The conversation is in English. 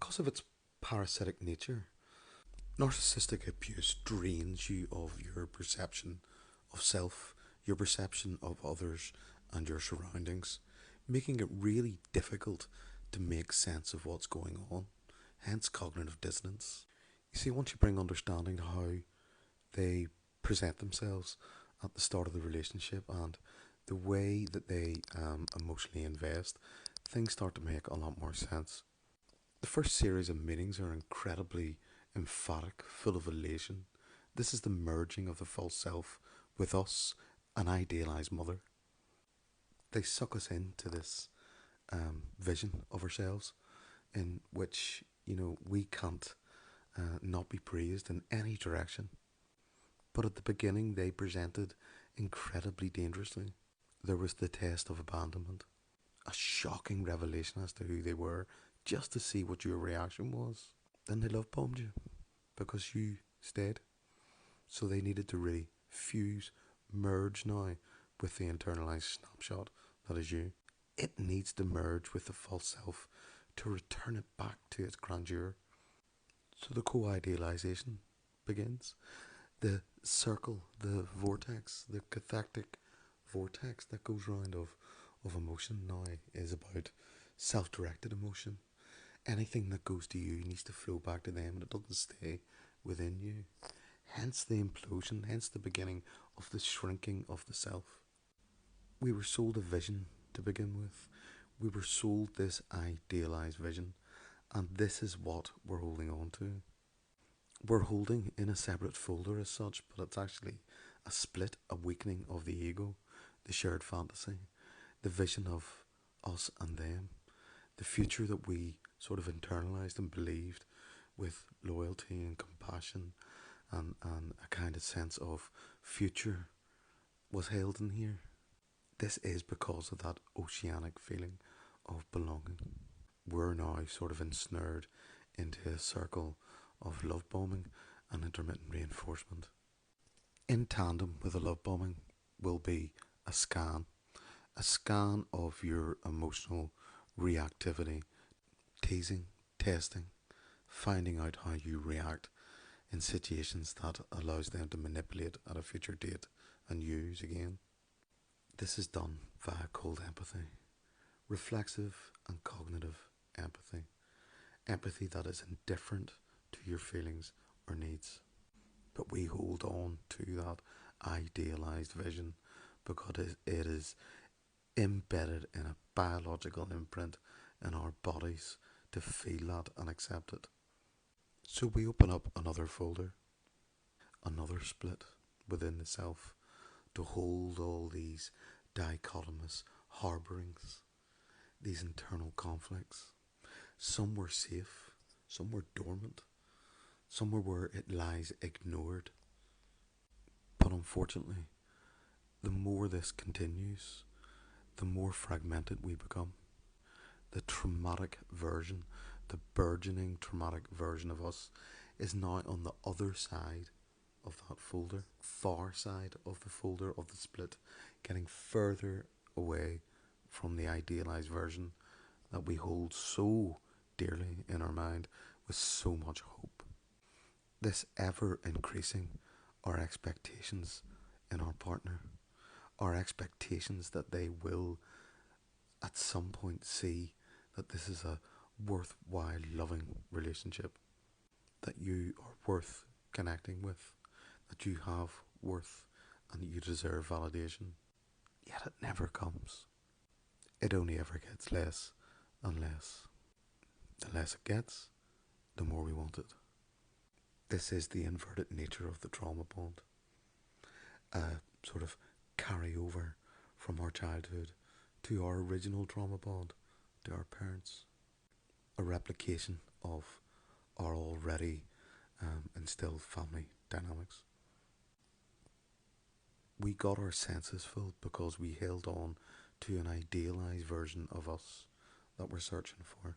because of its parasitic nature. Narcissistic abuse drains you of your perception of self, your perception of others, and your surroundings, making it really difficult to make sense of what's going on, hence cognitive dissonance. You see, once you bring understanding to how they present themselves at the start of the relationship and the way that they emotionally invest, things start to make a lot more sense. The first series of meetings are incredibly emphatic, full of elation. This is the merging of the false self with us, an idealized mother. They suck us into this vision of ourselves in which, we can't not be praised in any direction. But at the beginning, they presented incredibly dangerously. There was the test of abandonment, a shocking revelation as to who they were, just to see what your reaction was. Then they love bombed you because you stayed. So they needed to really fuse, merge now with the internalized snapshot that is you. It needs to merge with the false self to return it back to its grandeur. So the co-idealization begins. The circle, the vortex, the cathartic vortex that goes round of emotion now is about self-directed emotion. Anything that goes to you needs to flow back to them and it doesn't stay within you. Hence the implosion, hence the beginning of the shrinking of the self. We were sold a vision to begin with. We were sold this idealized vision, and this is what we're holding on to. We're holding in a separate folder as such, but it's actually a split, a weakening of the ego, the shared fantasy, the vision of us and them, the future that we sort of internalized and believed with loyalty and compassion and a kind of sense of future was held in here. This is because of that oceanic feeling of belonging. We're now sort of ensnared into a circle of love bombing and intermittent reinforcement. In tandem with the love bombing will be a scan of your emotional reactivity, teasing, testing, finding out how you react in situations that allows them to manipulate at a future date and use again. This is done via cold empathy, reflexive and cognitive empathy, empathy that is indifferent to your feelings or needs. But we hold on to that idealized vision because it is embedded in a biological imprint in our bodies to feel that and accept it. So we open up another folder, another split within the self to hold all these dichotomous harbourings, these internal conflicts. Some were safe, some were dormant, some were where it lies ignored. But unfortunately, the more this continues, the more fragmented we become. The traumatic version, the burgeoning traumatic version of us is now on the other side of that folder, far side of the folder of the split, getting further away from the idealized version that we hold so dearly in our mind with so much hope. This ever increasing our expectations in our partner, our expectations that they will at some point see that this is a worthwhile loving relationship, that you are worth connecting with, that you have worth and that you deserve validation. Yet it never comes. It only ever gets less and less. The less it gets, the more we want it. This is the inverted nature of the trauma bond. A sort of carryover from our childhood to our original trauma bond, to our parents. A replication of our already instilled family dynamics. We got our senses filled because we held on to an idealized version of us that we're searching for.